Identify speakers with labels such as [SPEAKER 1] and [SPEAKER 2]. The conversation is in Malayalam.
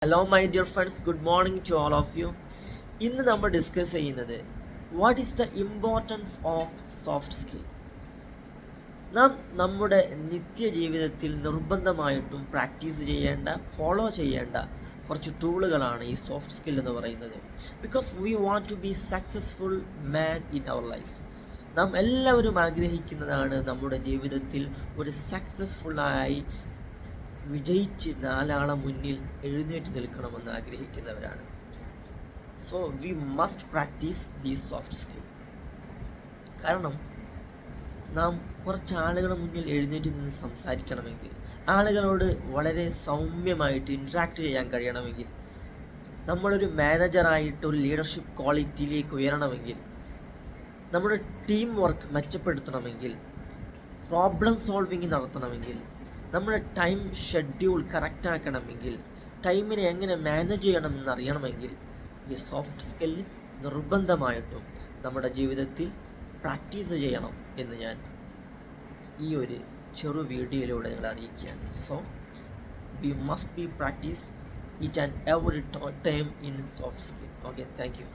[SPEAKER 1] Hello my dear friends, good morning to all of you. ഇന്ന് നമ്മൾ ഡിസ്കസ് ചെയ്യുന്നത് what is the importance of soft skill. നാം നമ്മുടെ നിത്യജീവിതത്തിൽ നിർബന്ധമായിട്ടും പ്രാക്ടീസ് ചെയ്യേണ്ട, ഫോളോ ചെയ്യേണ്ട കുറച്ച് ടൂളുകളാണ് ഈ സോഫ്റ്റ് സ്കിൽ എന്ന് പറയുന്നത്. Because we want to be successful man in our life. നാം എല്ലാവരും ആഗ്രഹിക്കുന്നതാണ് നമ്മുടെ ജീവിതത്തിൽ ഒരു സക്സസ്ഫുള്ളായി വിജയിച്ച് നാലാളെ മുന്നിൽ എഴുന്നേറ്റ് നിൽക്കണമെന്ന് ആഗ്രഹിക്കുന്നവരാണ്. So we must practice the soft skill. കാരണം നാം കുറച്ച് ആളുകളുടെ മുന്നിൽ എഴുന്നേറ്റ് നിന്ന് സംസാരിക്കണമെങ്കിൽ, ആളുകളോട് വളരെ സൗമ്യമായിട്ട് ഇൻട്രാക്ട് ചെയ്യാൻ കഴിയണമെങ്കിൽ, നമ്മളൊരു മാനേജറായിട്ട് ഒരു ലീഡർഷിപ്പ് ക്വാളിറ്റിയിലേക്ക് ഉയരണമെങ്കിൽ, നമ്മുടെ ടീം വർക്ക് മെച്ചപ്പെടുത്തണമെങ്കിൽ, പ്രോബ്ലം സോൾവിങ് നടത്തണമെങ്കിൽ, നമ്മുടെ ടൈം ഷെഡ്യൂൾ കറക്റ്റാക്കണമെങ്കിൽ, ടൈമിനെ എങ്ങനെ മാനേജ് ചെയ്യണമെന്ന് അറിയണമെങ്കിൽ ഈ സോഫ്റ്റ് സ്കിൽ നിർബന്ധമായിട്ടും നമ്മുടെ ജീവിതത്തിൽ പ്രാക്ടീസ് ചെയ്യണം എന്ന് ഞാൻ ഈ ഒരു ചെറു വീഡിയോയിലൂടെ നിങ്ങളെ അറിയിക്കുകയാണ്. So we must be practice each and every time in soft skill. Okay, thank you.